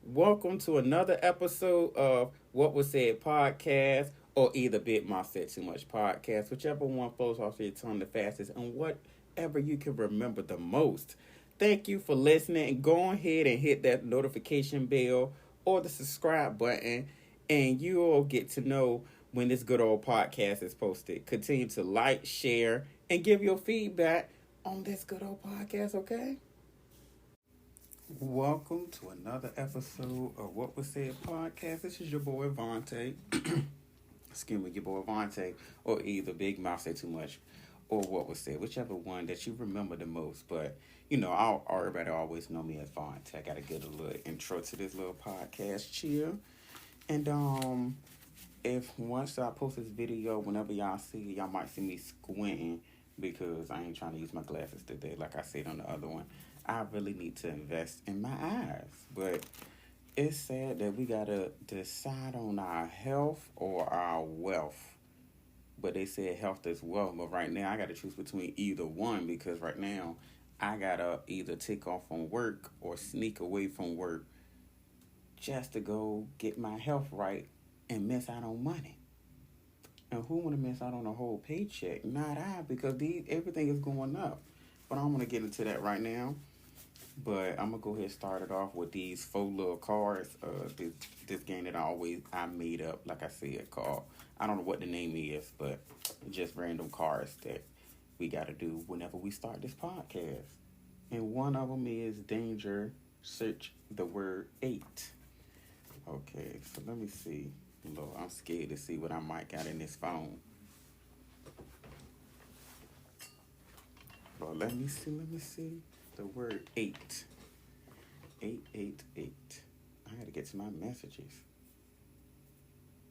Welcome to another episode of What Was Said podcast, or either Bit My Said Too Much podcast, whichever one flows off your tongue the fastest, and whatever you can remember the most. Thank you for listening, and go ahead and hit that notification bell or the subscribe button, and you'll get to know when this good old podcast is posted. Continue to like, share, and give your feedback on this good old podcast, okay? Welcome to another episode of What Was Said podcast. This is your boy Vontae. Excuse me, your boy Vontae, or either Big Mouth Say Too Much, or What Was Said, whichever one that you remember the most. But everybody always know me as Vontae. I gotta get a little intro to this little podcast, chill. And if once I post this video, whenever y'all see it, y'all might see me squinting because I ain't trying to use my glasses today, like I said on the other one. I really need to invest in my eyes. But it's sad that we gotta decide on our health or our wealth. But they said health is wealth. But right now I gotta choose between either one because right now I gotta either take off from work or sneak away from work just to go get my health right and miss out on money. And who wanna miss out on a whole paycheck? Not I, because everything is going up. But I don't want to get into that right now. But I'm gonna go ahead and start it off with these four little cards. This game that I made up, like I said, called, I don't know what the name is, but just random cards that we got to do whenever we start this podcast. And one of them is danger. Search the word 8. Okay, so let me see. Lord, I'm scared to see what I might got in this phone. Lord, let me see. The word 8. 888. I gotta get to my messages.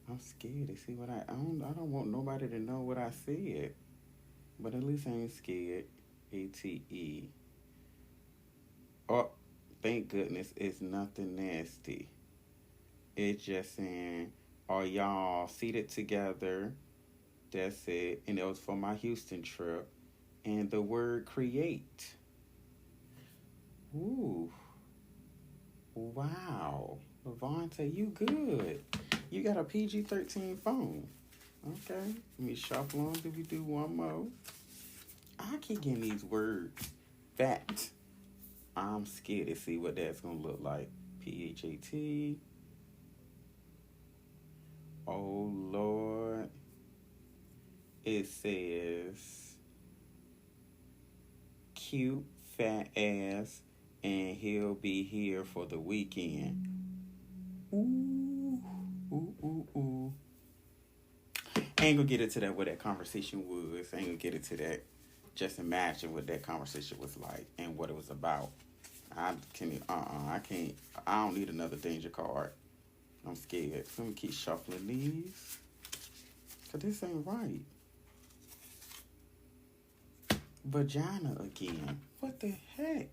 I'm scared to see what I don't want nobody to know what I said. But at least I ain't scared. ATE. Oh, thank goodness it's nothing nasty. It's just saying, are y'all seated together? That's it. And it was for my Houston trip. And the word create. Ooh. Wow. Levante, you good. You got a PG-13 phone. Okay. Let me shuffle on. Do we do one more? I keep getting these words. Fat. I'm scared to see what that's going to look like. PHAT. Oh, Lord. It says cute, fat ass, and he'll be here for the weekend. Ooh, ooh, ooh, ooh. I ain't gonna get into that, what that conversation was. I ain't gonna get into that. Just imagine what that conversation was like and what it was about. I can't. I don't need another danger card. I'm scared. Let me keep shuffling these. Cause this ain't right. Vagina again. What the heck?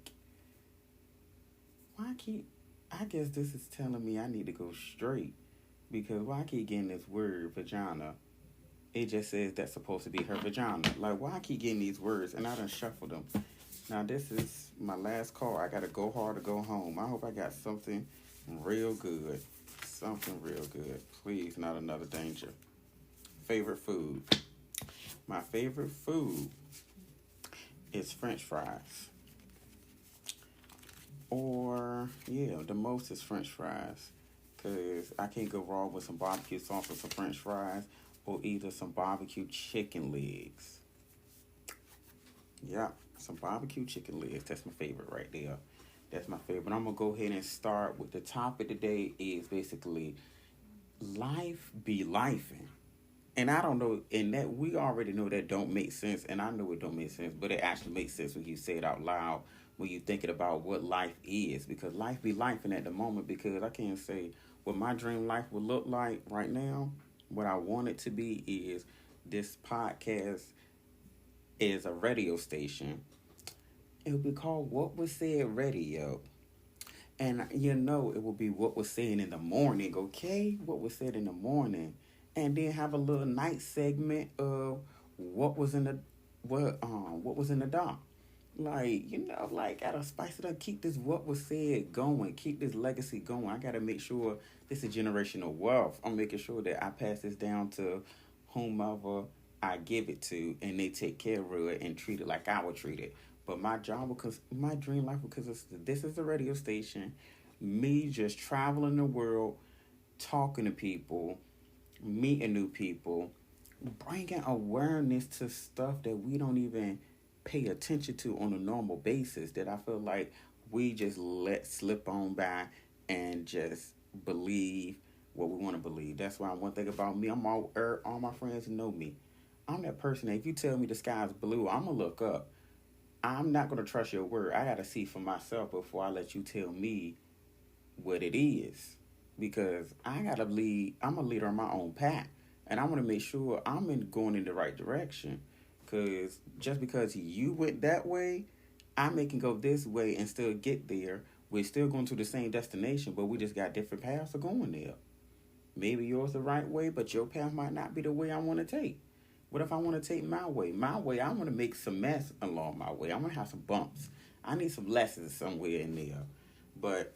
I guess this is telling me I need to go straight. Because why I keep getting this word, vagina? It just says that's supposed to be her vagina. Like, why I keep getting these words? And I done shuffled them. Now, this is my last call. I got to go hard to go home. I hope I got something real good. Something real good. Please, not another danger. Favorite food. My favorite food is French fries. Or, yeah, the most is French fries. Because I can't go wrong with some barbecue sauce or some French fries. Or either some barbecue chicken legs. Yeah, some barbecue chicken legs. That's my favorite right there. That's my favorite. I'm going to go ahead and start with the topic today is basically life be lifing. And I don't know, and that we already know that don't make sense, and I know it don't make sense, but it actually makes sense when you say it out loud, when you're thinking about what life is, because life be lifing at the moment, because I can't say what my dream life would look like right now. What I want it to be is this podcast is a radio station. It would be called What Was Said Radio. And it will be what was said in the morning, okay? What was said in the morning. And then have a little night segment of what was in the dark. Like, like gotta spice it up, keep this what was said going, keep this legacy going. I gotta make sure this is generational wealth. I'm making sure that I pass this down to whomever I give it to, and they take care of it and treat it like I would treat it. But my job, because my dream life, because this is the radio station, me just traveling the world, talking to people, meeting new people, bringing awareness to stuff that we don't even pay attention to on a normal basis, that I feel like we just let slip on by and just believe what we want to believe. That's why one thing about me, all my friends know me. I'm that person that if you tell me the sky's blue, I'm going to look up. I'm not going to trust your word. I got to see for myself before I let you tell me what it is. Because I got to lead, I'm a leader on my own path. And I want to make sure going in the right direction. Because just because you went that way, I can go this way and still get there. We're still going to the same destination, but we just got different paths of going there. Maybe yours the right way, but your path might not be the way I want to take. What if I want to take my way? My way, I want to make some mess along my way. I want to have some bumps. I need some lessons somewhere in there. But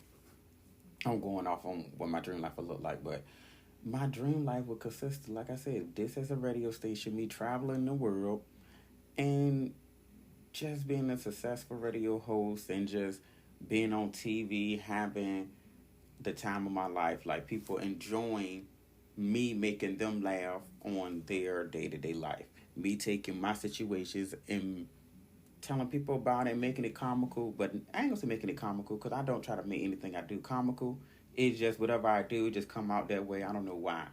I'm going off on what my dream life will look like. But my dream life will consist, like I said, this as a radio station, me traveling the world, and just being a successful radio host and just being on TV, having the time of my life, like people enjoying me making them laugh on their day-to-day life. Me taking my situations and telling people about it, making it comical. But I ain't gonna say making it comical, because I don't try to make anything I do comical. It's just whatever I do, just come out that way. I don't know why.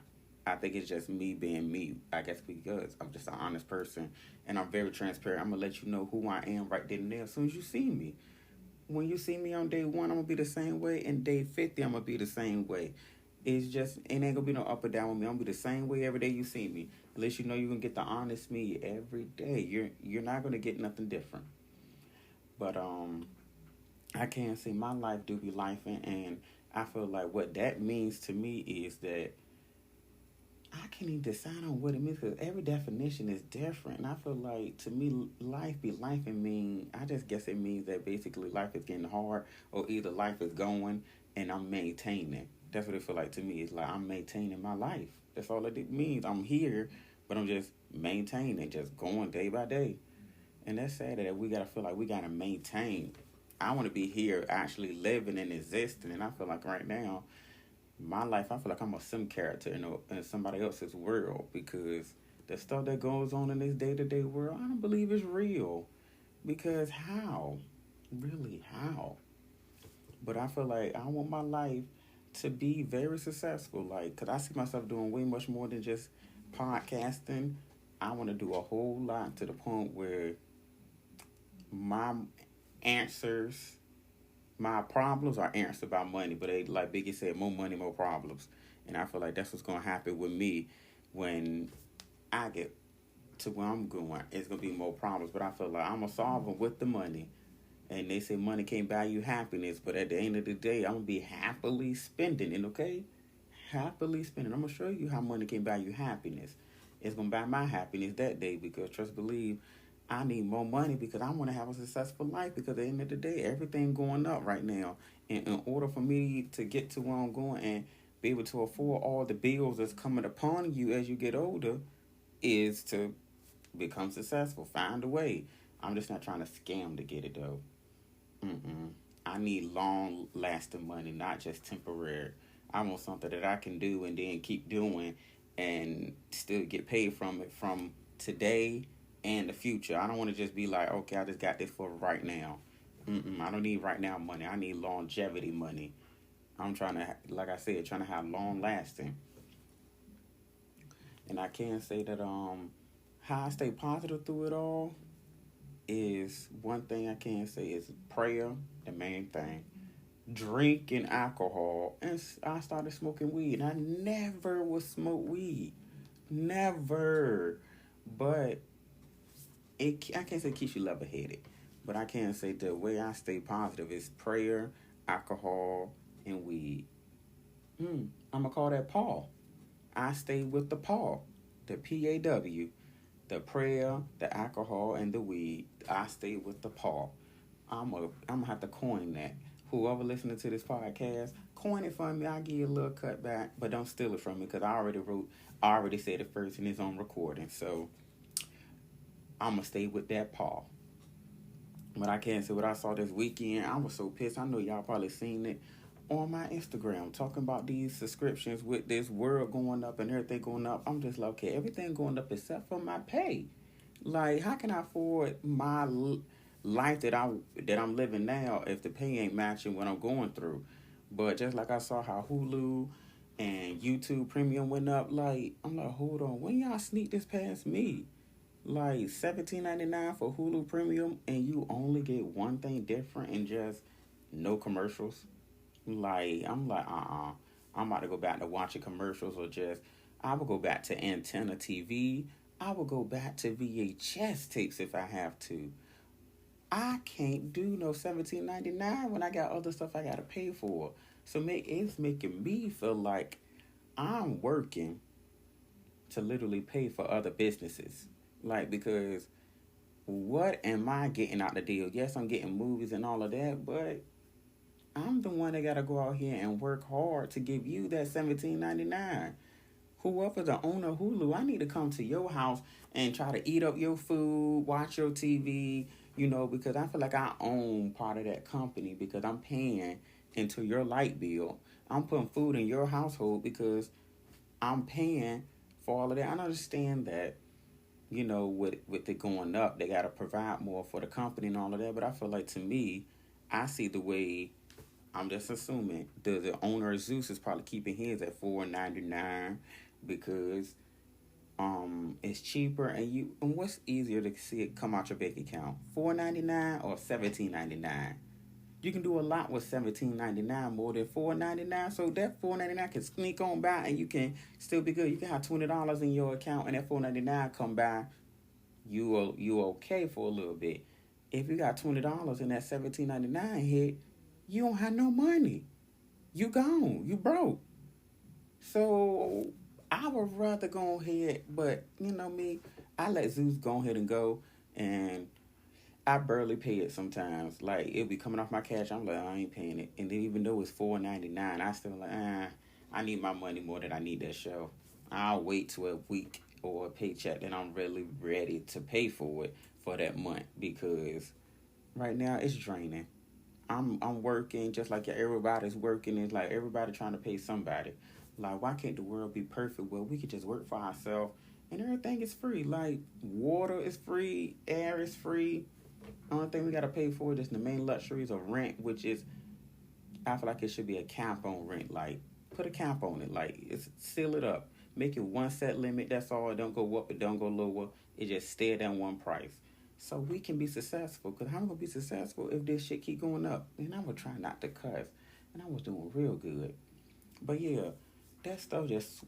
I think it's just me being me. I guess because I'm just an honest person and I'm very transparent. I'm going to let you know who I am right then and there as soon as you see me. When you see me on day 1, I'm going to be the same way. And day 50, I'm going to be the same way. It's just, it ain't going to be no up or down with me. I'm going to be the same way every day you see me. Unless you know you're going to get the honest me every day. You're not going to get nothing different. But I can't say my life do be lifing. And I feel like what that means to me is that I can't even decide on what it means, because every definition is different. And I feel like, to me, life be life and mean, I just guess it means that basically life is getting hard, or either life is going and I'm maintaining. That's what it feel like to me. It's like I'm maintaining my life. That's all it means. I'm here, but I'm just maintaining, just going day by day. And that's sad that we got to feel like we got to maintain. I want to be here actually living and existing. And I feel like right now, my life, I feel like I'm a sim character in somebody else's world, because the stuff that goes on in this day-to-day world, I don't believe is real. Because how? Really, how? But I feel like I want my life to be very successful, like, because I see myself doing way much more than just podcasting. I want to do a whole lot, to the point where my answers, my problems are answered by money, but they, like Biggie said, more money, more problems. And I feel like that's what's going to happen with me when I get to where I'm going. It's going to be more problems, but I feel like I'm going to solve them with the money. And they say money can't buy you happiness, but at the end of the day, I'm going to be happily spending it, okay? Happily spending. I'm going to show you how money can buy you happiness. It's going to buy my happiness that day, because trust believe, I need more money, because I want to have a successful life, because at the end of the day, everything going up right now. And in order for me to get to where I'm going and be able to afford all the bills that's coming upon you as you get older, is to become successful. Find a way. I'm just not trying to scam to get it, though. I need long-lasting money, not just temporary. I want something that I can do and then keep doing and still get paid from it from today and the future. I don't want to just be like, okay, I just got this for right now. I don't need right now money. I need longevity money. I'm trying to, like I said, trying to have long-lasting. And I can say that how I stay positive through it all is, one thing I can say is prayer, the main thing. Drinking alcohol, and I started smoking weed. And I never would smoke weed, never. But I can't say it keeps you level-headed, but I can say the way I stay positive is prayer, alcohol, and weed. I'm gonna call that Paul. I stay with the Paul, the PAW. The prayer, the alcohol, and the weed. I stay with the Paul. I'm gonna have to coin that. Whoever listening to this podcast, coin it for me. I'll give you a little cut back, but don't steal it from me because I already said it first and it's on recording. So I'm gonna stay with that, Paul. But I can't say what I saw this weekend. I was so pissed. I know y'all probably seen it on my Instagram talking about these subscriptions with this world going up and everything going up. I'm just like, okay, everything going up except for my pay. Like, how can I afford my life that I'm living now if the pay ain't matching what I'm going through? But just like I saw how Hulu and YouTube Premium went up, like I'm like, hold on, when y'all sneak this past me? Like $17.99 for Hulu Premium, and you only get one thing different and just no commercials. Like I'm like, I'm about to go back to watching commercials or just I will go back to antenna TV. I will go back to VHS tapes if I have to. I can't do no $17.99 when I got other stuff I gotta pay for. So it's making me feel like I'm working to literally pay for other businesses. Like because what am I getting out the deal? Yes, I'm getting movies and all of that, but I'm the one that gotta go out here and work hard to give you that $17.99. Whoever the owner of Hulu, I need to come to your house and try to eat up your food, watch your TV, because I feel like I own part of that company because I'm paying into your light bill. I'm putting food in your household because I'm paying for all of that. I understand that, with it going up, they got to provide more for the company and all of that. But I feel like to me, I see the way. I'm just assuming the owner of Zeus is probably keeping his at $4.99 because it's cheaper and what's easier to see it come out your bank account, $4.99 or $17.99. You can do a lot with $17.99 more than $4.99. So that $4.99 can sneak on by and you can still be good. You can have $20 in your account and that $4.99 come by, you okay for a little bit. If you got $20 and that $17.99 hit, you don't have no money. You gone. You broke. So I would rather go ahead, but me, I let Zeus go ahead and go, and I barely pay it sometimes. Like it'll be coming off my cash. I'm like, I ain't paying it, and then even though it's $4.99, I still like, I need my money more than I need that show. I'll wait till a week or a paycheck, then I'm really ready to pay for it for that month because right now it's draining. I'm working just like everybody's working. It's like everybody trying to pay somebody. Like why can't the world be perfect? Well, we could just work for ourselves and everything is free. Like water is free, air is free. Only thing we gotta pay for is the main luxuries of rent, which is I feel like it should be a cap on rent. Like put a cap on it. Like seal it up. Make it one set limit. That's all. It don't go up. It don't go lower. It just stay at that one price. So we can be successful. Because I'm going to be successful if this shit keep going up. And I'm going to try not to cuss. And I was doing real good. But yeah, that stuff just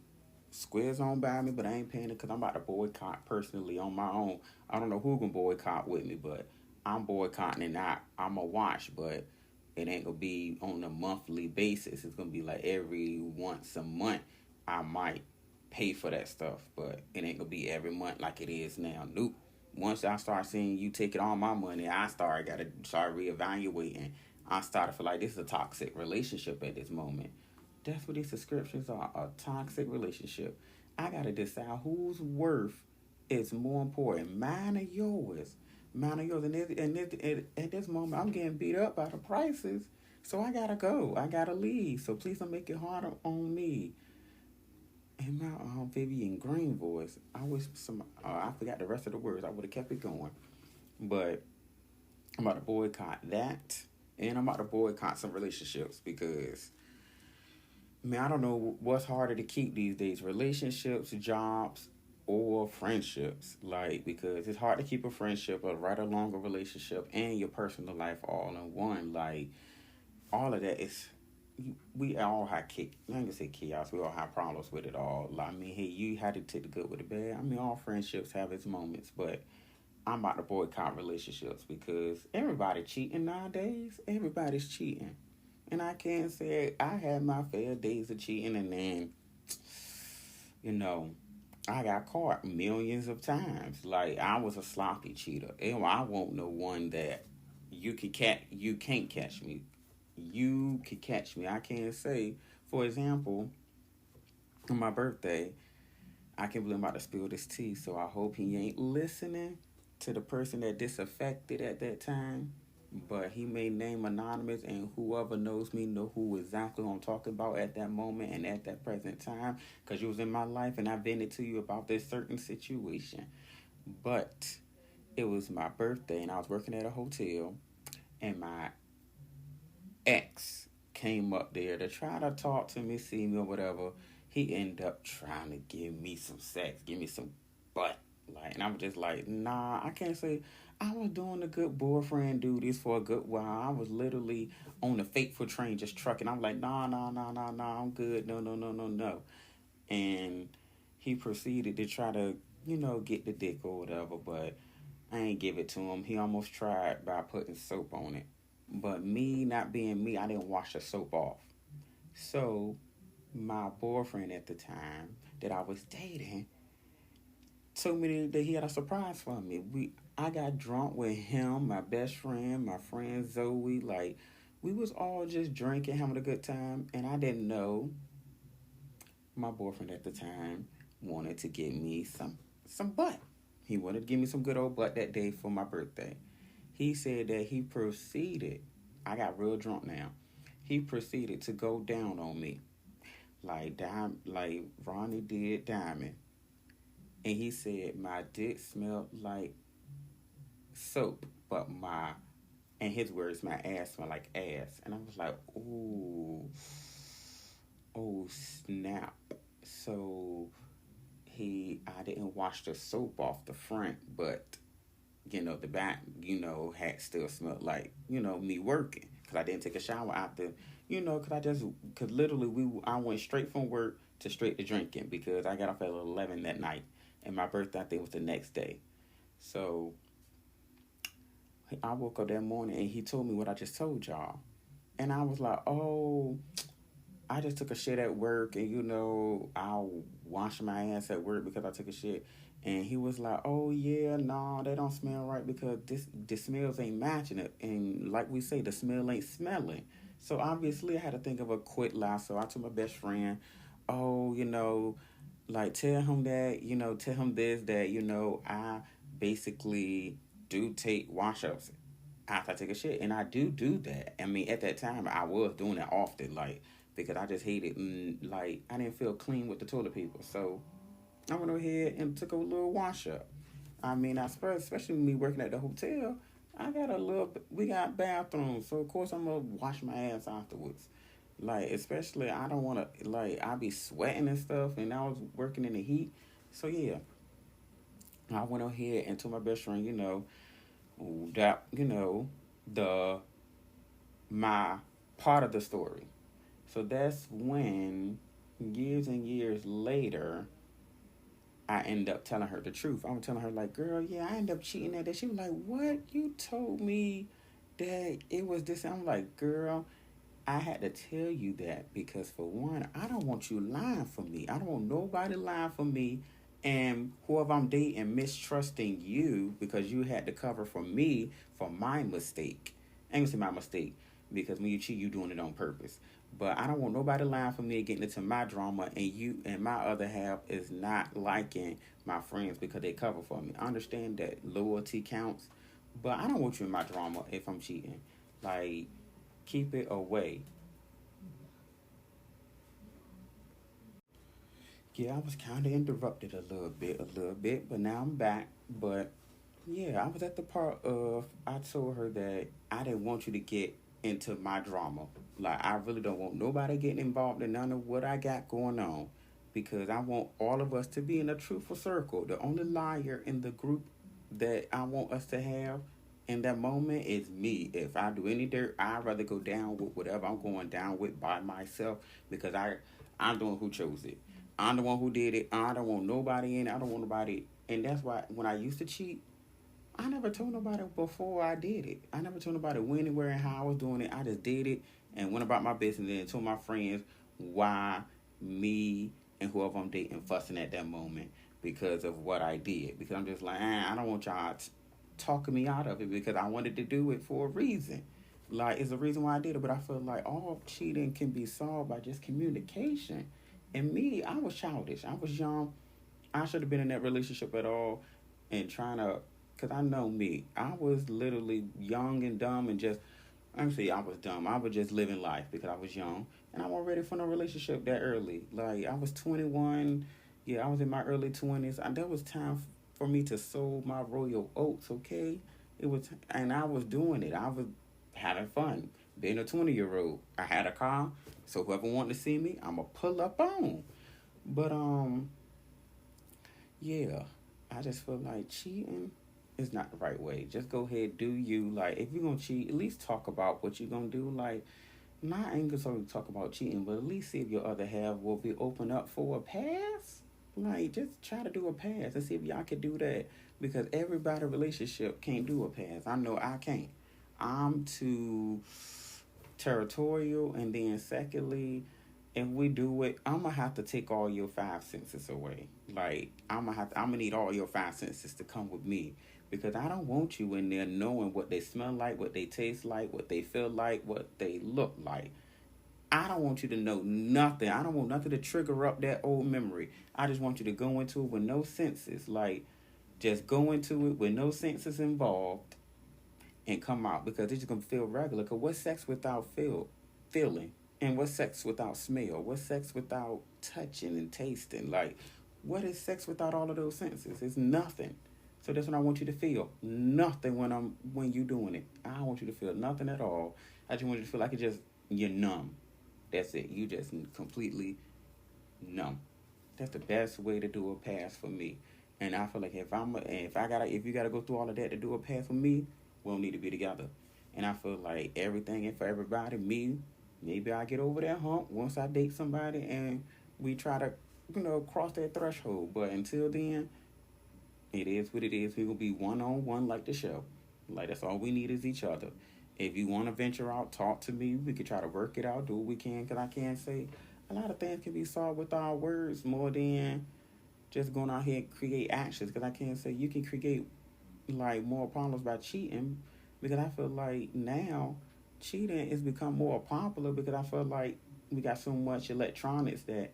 squares on by me. But I ain't paying it because I'm about to boycott personally on my own. I don't know who going to boycott with me. But I'm boycotting and I'm going to watch. But it ain't going to be on a monthly basis. It's going to be like every once a month I might pay for that stuff. But it ain't going to be every month like it is now. Nope. Once I start seeing you taking all my money, I got to start reevaluating. I started to feel like this is a toxic relationship at this moment. That's what these subscriptions are, a toxic relationship. I got to decide whose worth is more important, mine or yours. Mine or yours. And at this moment, I'm getting beat up by the prices, so I got to go. I got to leave. So please don't make it harder on me. In my Vivian Green voice, I wish I forgot the rest of the words. I would have kept it going. But I'm about to boycott that. And I'm about to boycott some relationships because, man, I don't know what's harder to keep these days. Relationships, jobs, or friendships. Like, because it's hard to keep a friendship, a right or longer relationship, and your personal life all in one. Like, all of that is... We all have I'm gonna say chaos. We all have problems with it all. I mean, hey, you had to take the good with the bad. I mean, all friendships have its moments, but I'm about to boycott relationships because everybody cheating nowadays. Everybody's cheating, and I can't say I had my fair days of cheating, and then I got caught millions of times. Like I was a sloppy cheater. I won't know one that you can't catch me. You can catch me. I can't say, for example, on my birthday, I can't believe I'm about to spill this tea, so I hope he ain't listening to the person that disaffected at that time. But he may name anonymous, and whoever knows me know who exactly I'm talking about at that moment and at that present time, because you was in my life and I vented to you about this certain situation. But it was my birthday, and I was working at a hotel, and my ex came up there to try to talk to me, see me, or whatever. He ended up trying to give me some sex, give me some butt. Like, and I was just like, nah, I can't say I was doing the good boyfriend duties for a good while. I was literally on the fateful train just trucking. I'm like, nah, I'm good. No. And he proceeded to try to, get the dick or whatever, but I ain't give it to him. He almost tried by putting soap on it. But me not being me, I didn't wash the soap off. So my boyfriend at the time that I was dating told me that he had a surprise for me. I got drunk with him, my best friend, my friend Zoe. Like, we was all just drinking, having a good time, and I didn't know my boyfriend at the time wanted to give me some butt. He wanted to give me some good old butt that day for my birthday. He said that he proceeded, I got real drunk now. He proceeded to go down on me like Ronnie did Diamond. And he said my dick smelled like soap, but in his words, my ass smelled like ass. And I was like, ooh, oh snap. So I didn't wash the soap off the front, but the back, had still smelled like, me working. Because I didn't take a shower after, because literally I went straight from work to straight to drinking because I got off at 11 that night. And my birthday, I think, was the next day. So I woke up that morning and he told me what I just told y'all. And I was like, oh, I just took a shit at work and, I'll wash my ass at work because I took a shit. And he was like, oh, yeah, no, they don't smell right because the smells ain't matching it. And like we say, the smell ain't smelling. So obviously I had to think of a quick lie. So I told my best friend, oh, like tell him that, tell him this, that, I basically do take wash-ups after I take a shit. And I do that. I mean, at that time, I was doing it often, like, because I just hated, like, I didn't feel clean with the toilet paper. So I went ahead and took a little wash-up. I mean, I suppose, especially me working at the hotel, we got bathrooms. So, of course, I'm going to wash my ass afterwards. Like, especially, I don't want to, like, I be sweating and stuff, and I was working in the heat. So, yeah, I went ahead and told my best friend, that, the, my part of the story. So that's when, years and years later, I end up telling her the truth. I'm telling her, like, girl, yeah, I end up cheating at that. She was like, what? You told me that it was this. I'm like, girl, I had to tell you that because, for one, I don't want you lying for me. I don't want nobody lying for me. And whoever I'm dating mistrusting you because you had to cover for me for my mistake. I ain't gonna say my mistake because when you cheat, you doing it on purpose. But I don't want nobody lying for me, getting into my drama, and you and my other half is not liking my friends because they cover for me. I understand that loyalty counts, but I don't want you in my drama if I'm cheating. Like, keep it away. Yeah, I was kind of interrupted a little bit, but now I'm back. But yeah, I was at the part of I told her that I didn't want you to get into my drama. Like, I really don't want nobody getting involved in none of what I got going on because I want all of us to be in a truthful circle. The only liar in the group that I want us to have in that moment is me. If I do any dirt, I'd rather go down with whatever I'm going down with by myself because I'm the one who chose it. I'm the one who did it. I don't want nobody in it. I don't want nobody. And that's why when I used to cheat, I never told nobody before I did it. I never told nobody when and where and how I was doing it. I just did it and went about my business and told my friends why me and whoever I'm dating fussing at that moment because of what I did. Because I'm just like, I don't want y'all talking me out of it because I wanted to do it for a reason. Like, it's a reason why I did it, but I feel like all cheating can be solved by just communication. And me, I was childish. I was young. I should have been in that relationship at all and trying to, because I know me. I was literally young and dumb and just, actually, I was dumb. I was just living life because I was young. And I wasn't ready for no relationship that early. Like, I was 21. Yeah, I was in my early 20s. There was time for me to sow my royal oats, okay? It was, and I was doing it. I was having fun. Being a 20-year-old. I had a car. So whoever wanted to see me, I'm going to pull up on. But, yeah, I just feel like cheating is not the right way. Just go ahead, do you. Like, if you're gonna cheat, at least talk about what you're gonna do. Like, my ain't gonna only talk about cheating, but at least see if your other half will be open up for a pass. Like, just try to do a pass and see if y'all can do that. Because everybody relationship can't do a pass. I know I can't. I'm too territorial, and then secondly, if we do it, I'm gonna have to take all your five senses away. Like, I'm gonna need all your five senses to come with me because I don't want you in there knowing what they smell like, what they taste like, what they feel like, what they look like. I don't want you to know nothing. I don't want nothing to trigger up that old memory. I just want you to go into it with no senses. Like, just go into it with no senses involved and come out because it's just gonna feel regular. Cause what's sex without feeling? And what's sex without smell? What's sex without touching and tasting? Like, what is sex without all of those senses? It's nothing. So that's what I want you to feel. Nothing when you doing it. I want you to feel nothing at all. I just want you to feel like you're numb. That's it. You just completely numb. That's the best way to do a pass for me. And I feel like if you gotta go through all of that to do a pass for me, we don't need to be together. And I feel like everything and for everybody, me, maybe I get over that hump once I date somebody and we try to, cross that threshold. But until then, it is what it is. We're gonna be one on one like the show. Like, that's all we need is each other. If you want to venture out, talk to me. We can try to work it out, do what we can. Because I can't say a lot of things can be solved with our words more than just going out here and create actions. Because I can't say you can create like more problems by cheating. Because I feel like now cheating has become more popular because I feel like we got so much electronics that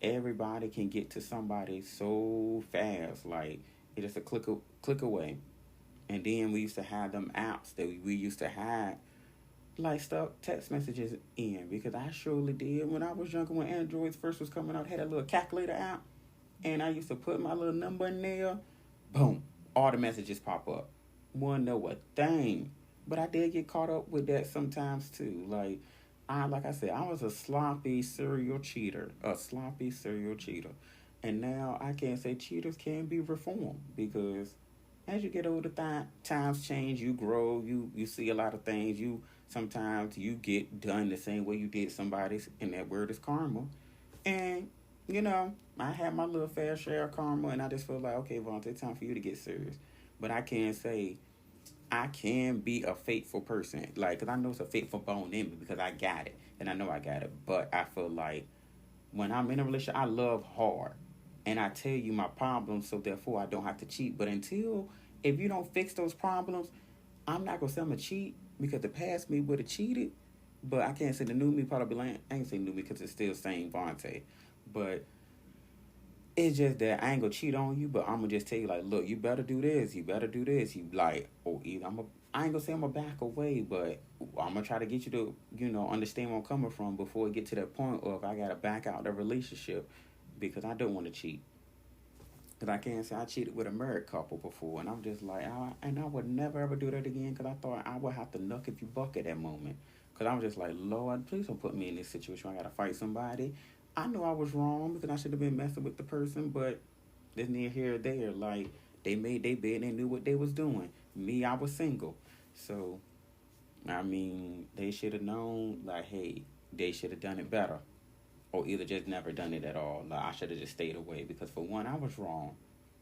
everybody can get to somebody so fast. Like, it's just a click away. And then we used to have them apps that we used to have, like, stuff, text messages in. Because I surely did. When I was younger, when Androids first was coming out, I had a little calculator app. And I used to put my little number in there. Boom. All the messages pop up. Wouldn't know a thing. But I did get caught up with that sometimes, too. Like I said, I was a sloppy serial cheater. And now I can't say cheaters can be reformed because as you get older, times change. You grow. You see a lot of things. Sometimes you get done the same way you did somebody's, and that word is karma. And I had my little fair share of karma, and I just feel like, okay, Vontae, it's time for you to get serious. But I can't say I can be a faithful person, like, because I know it's a faithful bone in me because I got it, and I know I got it. But I feel like when I'm in a relationship, I love hard. And I tell you my problems, so therefore I don't have to cheat. But if you don't fix those problems, I'm not going to say I'm going to cheat because the past me would have cheated. But I can't say the new me probably be like, I ain't say new me because it's still saying Vontae. But it's just that I ain't going to cheat on you, but I'm going to just tell you, like, look, you better do this. You better do this. You like, or either I ain't going to say I'm going to back away, but I'm going to try to get you to, understand where I'm coming from before it get to that point of I got to back out the relationship. Because I don't want to cheat. Because I can't say I cheated with a married couple before. And I'm just like, I would never ever do that again. Because I thought I would have to knuck if you buck at that moment. Because I was just like, Lord, please don't put me in this situation where I got to fight somebody. I know I was wrong because I should have been messing with the person. But there's near here or there. Like, they made their bed and they knew what they was doing. Me, I was single. So, I mean, they should have known, like, hey, they should have done it better. Or either just never done it at all. Like, I should have just stayed away. Because for one, I was wrong.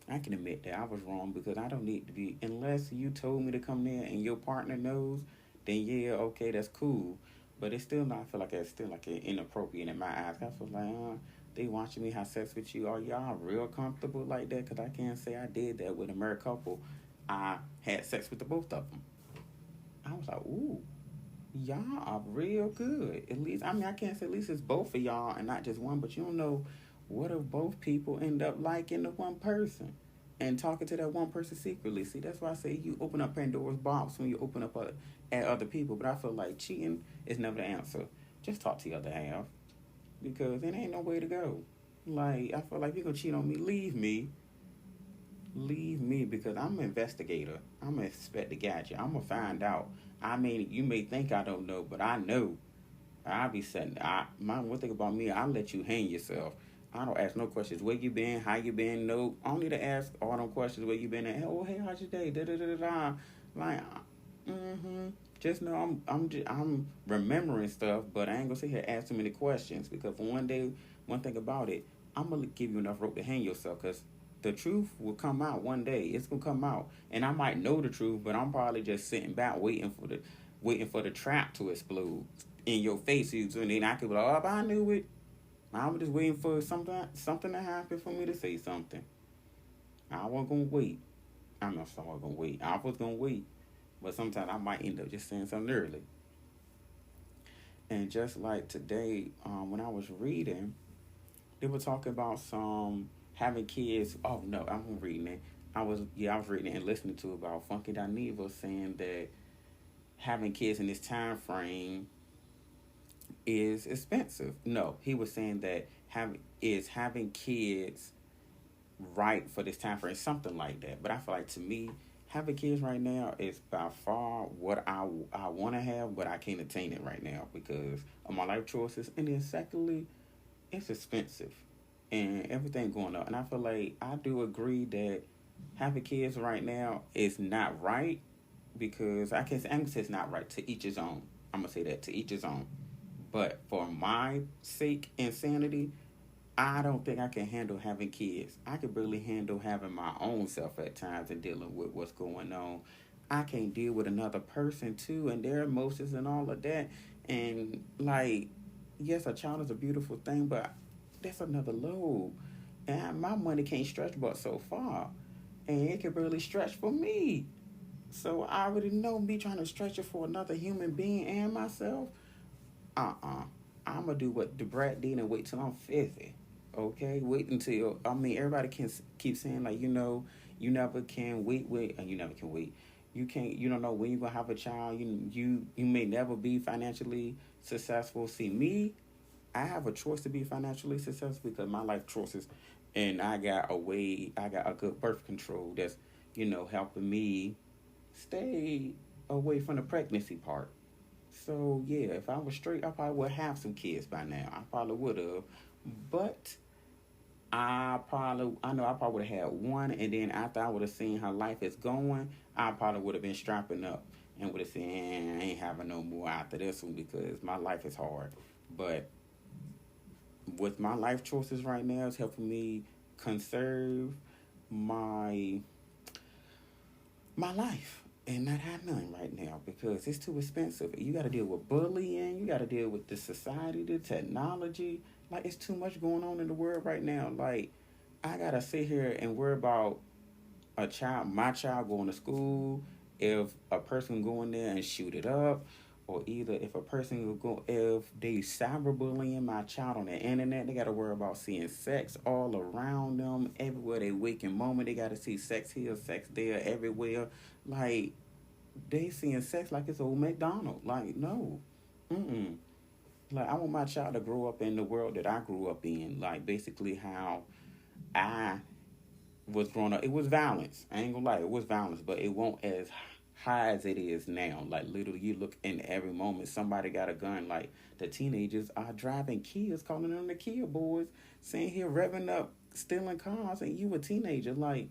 I can admit that I was wrong because I don't need to be. Unless you told me to come there and your partner knows, then yeah, okay, that's cool. But it's still not, I feel like it's still like inappropriate in my eyes. I feel like, they watching me have sex with you. Are y'all real comfortable like that? Because I can't say I did that with a married couple. I had sex with the both of them. I was like, ooh, y'all are real good. At least, I mean, I can't say at least it's both of y'all and not just one, but you don't know what if both people end up liking the one person and talking to that one person secretly. See, that's why I say you open up Pandora's box when you open up at other people. But I feel like cheating is never the answer. Just talk to the other half because it ain't no way to go. Like, I feel like if you're going to cheat on me, leave me. Leave me because I'm an investigator. I'm going to expect to get you. I'm going to find out. I mean, you may think I don't know, but I know. I be saying, my one thing about me, I let you hang yourself. I don't ask no questions. Where you been? How you been? No, only to ask all them questions. Where you been? At? Oh, hey, how's your day? Da da da da. Like, just know I'm remembering stuff, but I ain't gonna sit here and ask too many questions because one day, one thing about it, I'm gonna give you enough rope to hang yourself because the truth will come out one day. It's gonna come out, and I might know the truth, but I'm probably just sitting back waiting for the trap to explode in your face. And then I could be like, oh, I knew it. I was just waiting for something to happen for me to say something. I wasn't gonna wait. I'm not sorry, I was gonna wait. I was gonna wait, but sometimes I might end up just saying something early. And just like today, when I was reading, they were talking about some having kids. Oh no, I'm reading it. I was reading it and listening to about Funky Dineva saying that having kids in this time frame is expensive. No, he was saying that having kids right for this time frame, something like that. But I feel like to me, having kids right now is by far what I want to have, but I can't attain it right now because of my life choices. And then secondly, it's expensive and everything going up. And I feel like I do agree that having kids right now is not right because I'm gonna say it's not right. To each his own. I'm gonna say that to each his own. But for my sake and sanity, I don't think I can handle having kids. I could barely handle having my own self at times and dealing with what's going on. I can't deal with another person too and their emotions and all of that. And like, yes, a child is a beautiful thing, but that's another load. And my money can't stretch but so far. And it can barely stretch for me. So I already know me trying to stretch it for another human being and myself. I'm going to do what DeBrat did and wait till I'm 50. Okay? Wait until, I mean, everybody can keep saying, like, you never can wait, and you never can wait. You don't know when you're going to have a child. You may never be financially successful. See, me, I have a choice to be financially successful because my life choices, and I got a good birth control that's, helping me stay away from the pregnancy part. So yeah, if I was straight, I probably would have some kids by now. I probably would have, but I know I probably would have had one, and then after I would have seen how life is going, I probably would have been strapping up and would have said, I ain't having no more after this one because my life is hard. But with my life choices right now, it's helping me conserve my life and not have none right now because it's too expensive. You got to deal with bullying. You got to deal with the society, the technology. Like, it's too much going on in the world right now. Like, I got to sit here and worry about my child going to school, if a person go in there and shoot it up, or either if they cyberbullying my child on the internet, they got to worry about seeing sex all around them, everywhere they waking moment. They got to see sex here, sex there, everywhere. Like, they seeing sex like it's old McDonald. Like, no. Like, I want my child to grow up in the world that I grew up in. Like, basically how I was growing up. It was violence. I ain't gonna lie, it was violence, but it won't as high as it is now. Like, literally, you look in every moment, somebody got a gun. Like, the teenagers are driving Kias, calling them the Kia boys, saying here, revving up, stealing cars, and you a teenager. Like,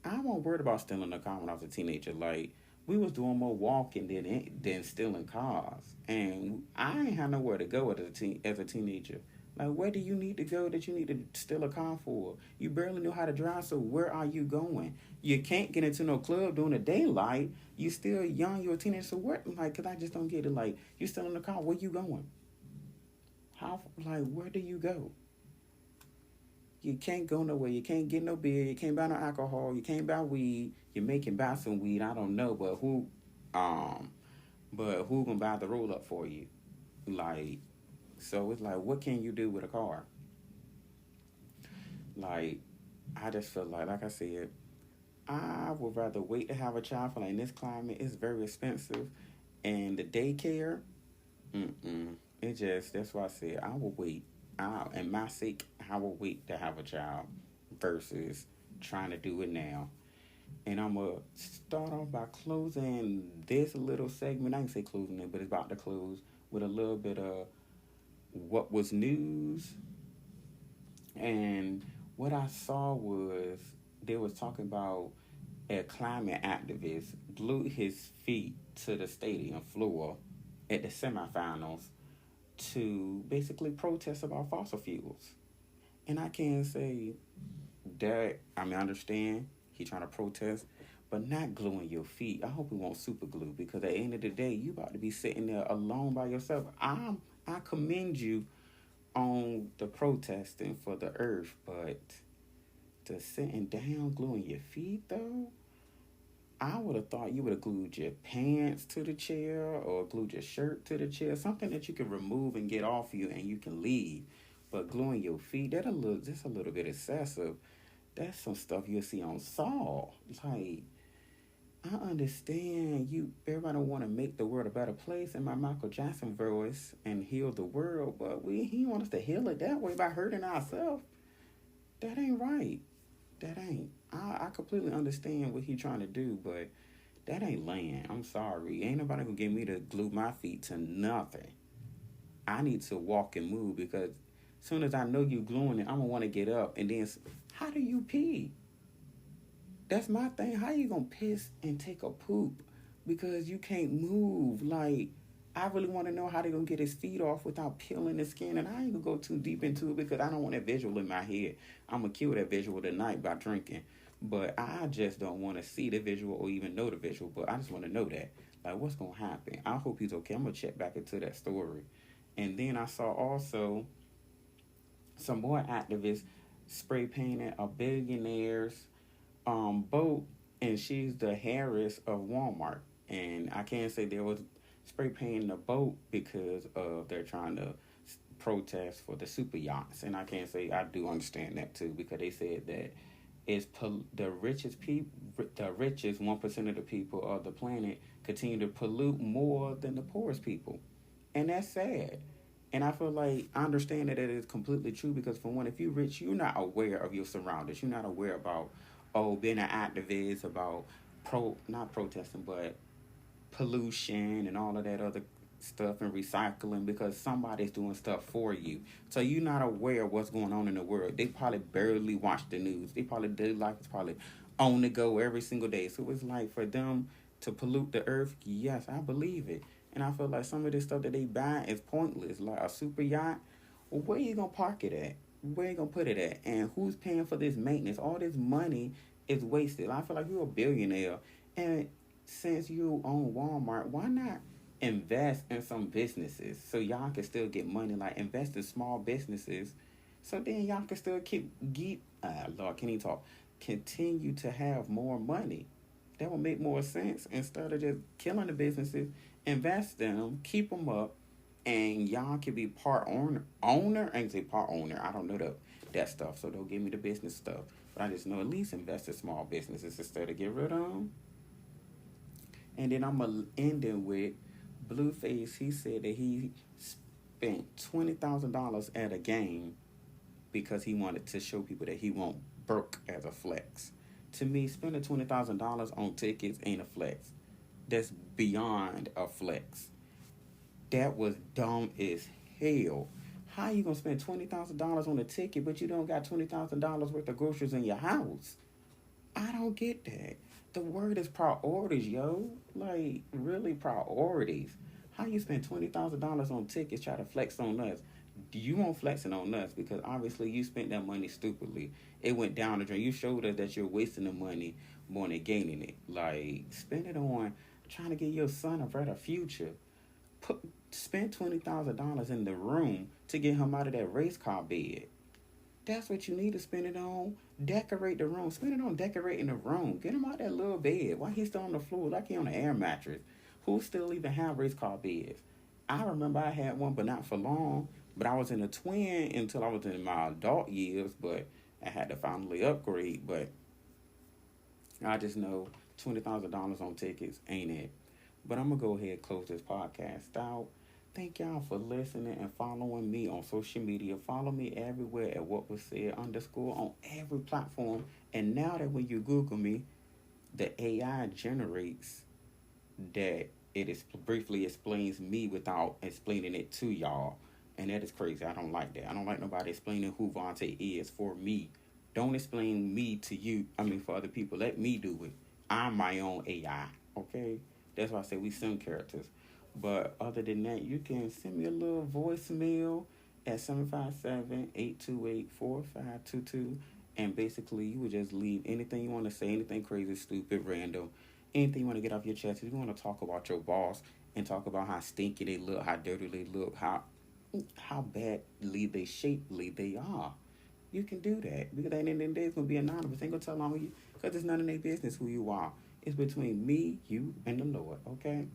I wasn't worried about stealing a car when I was a teenager. Like, we was doing more walking than stealing cars. And I ain't had nowhere to go as a teenager. Like, where do you need to go that you need to steal a car for? You barely know how to drive, so where are you going? You can't get into no club during the daylight. You still young, you're a teenager, so where? Like, because I just don't get it. Like, you still in the car, where you going? Where do you go? You can't go nowhere. You can't get no beer. You can't buy no alcohol. You can't buy weed. You can buy some weed. I don't know, um, but who gonna buy the roll up for you? Like, so it's like, what can you do with a car? Like, I just feel like I said, I would rather wait to have a child. For like in this climate, it's very expensive, and the daycare, it just that's why I said I will wait. And my sake, I will wait to have a child versus trying to do it now. And I'm gonna start off by closing this little segment. I can say closing it, but it's about to close with a little bit of what was news. And what I saw was they was talking about a climate activist glued his feet to the stadium floor at the semifinals to basically protest about fossil fuels. And I can't say that, I mean, I understand he trying to protest, but not gluing your feet. I hope he won't super glue, because at the end of the day, you about to be sitting there alone by yourself. I commend you on the protesting for the earth, but to sitting down gluing your feet though, I would have thought you would have glued your pants to the chair or glued your shirt to the chair, something that you can remove and get off you and you can leave. But gluing your feet, that's a little bit excessive. That's some stuff you'll see on Saw. Like, I understand everybody want to make the world a better place in my Michael Jackson voice and heal the world, but he want us to heal it that way by hurting ourselves. That ain't right. That ain't. I completely understand what he trying to do, but that ain't land. I'm sorry. Ain't nobody gonna get me to glue my feet to nothing. I need to walk and move, because as soon as I know you gluing it, I'm gonna want to get up. And then, how do you pee? That's my thing. How you gonna piss and take a poop because you can't move? Like, I really want to know how they gonna get his feet off without peeling the skin. And I ain't gonna go too deep into it because I don't want that visual in my head. I'm gonna kill that visual tonight by drinking. But I just don't want to see the visual or even know the visual. But I just want to know that. Like, what's gonna happen? I hope he's okay. I'm gonna check back into that story. And then I saw also some more activists spray painting a billionaire's boat, and she's the Harris of Walmart. And I can't say there was spray painting the boat because they're trying to protest for the super yachts. And I can't say I do understand that too, because they said that the richest people, the richest 1% of the people of the planet continue to pollute more than the poorest people, and that's sad. And I feel like I understand that it is completely true, because for one, if you're rich, you're not aware of your surroundings. You're not aware about being an activist about not protesting, but pollution and all of that other stuff and recycling, because somebody's doing stuff for you. So you're not aware of what's going on in the world. They probably barely watch the news. Their life is probably on the go every single day. So it's like, for them to pollute the earth, yes, I believe it. And I feel like some of this stuff that they buy is pointless. Like a super yacht, well, where you gonna park it at? Where you gonna put it at? And who's paying for this maintenance? All this money is wasted. I feel like you're a billionaire, and since you own Walmart, why not invest in some businesses so y'all can still get money? Like, invest in small businesses, so then y'all can still Lord, can he talk? Continue to have more money. That would make more sense, instead of just killing the businesses. Invest in them, keep them up, and y'all can be part owner. I can say part owner. I don't know that stuff, so don't give me the business stuff. But I just know, at least invest in small businesses instead of get rid of them. And then I'm going to end it with Blueface. He said that he spent $20,000 at a game because he wanted to show people that he won't broke as a flex. To me, spending $20,000 on tickets ain't a flex. That's beyond a flex. That was dumb as hell. How you gonna spend $20,000 on a ticket, but you don't got $20,000 worth of groceries in your house? I don't get that. The word is priorities, yo. Like, really priorities. How you spend $20,000 on tickets, try to flex on us? You won't flexing on us, because obviously you spent that money stupidly. It went down the drain. You showed us that you're wasting the money more than gaining it. Like, spend it on trying to give your son a better future. Spend $20,000 in the room to get him out of that race car bed. That's what you need to spend it on. Decorate the room. Spend it on decorating the room. Get him out that little bed. Why he's still on the floor like he on an air mattress? Who still even have race car beds? I remember I had one, but not for long. But I was in a twin until I was in my adult years. But I had to finally upgrade. But I just know $20,000 on tickets ain't it. But I'm gonna go ahead and close this podcast out. Thank y'all for listening and following me on social media. Follow me everywhere at what was said underscore on every platform. And now that when you Google me, the AI generates that it is briefly explains me without explaining it to y'all. And that is crazy. I don't like that. I don't like nobody explaining who Vontae is for me. Don't explain me to you. I mean, for other people. Let me do it. I'm my own AI. Okay? That's why I say we some characters. But other than that, you can send me a little voicemail at 757-828-4522. And basically, you would just leave anything you want to say, anything crazy, stupid, random, anything you want to get off your chest. If you want to talk about your boss and talk about how stinky they look, how dirty they look, how badly they shapely they are, you can do that. Because at the end of the day, it's going to be anonymous. Ain't going to tell on you because it's none of their business who you are. It's between me, you, and the Lord, okay?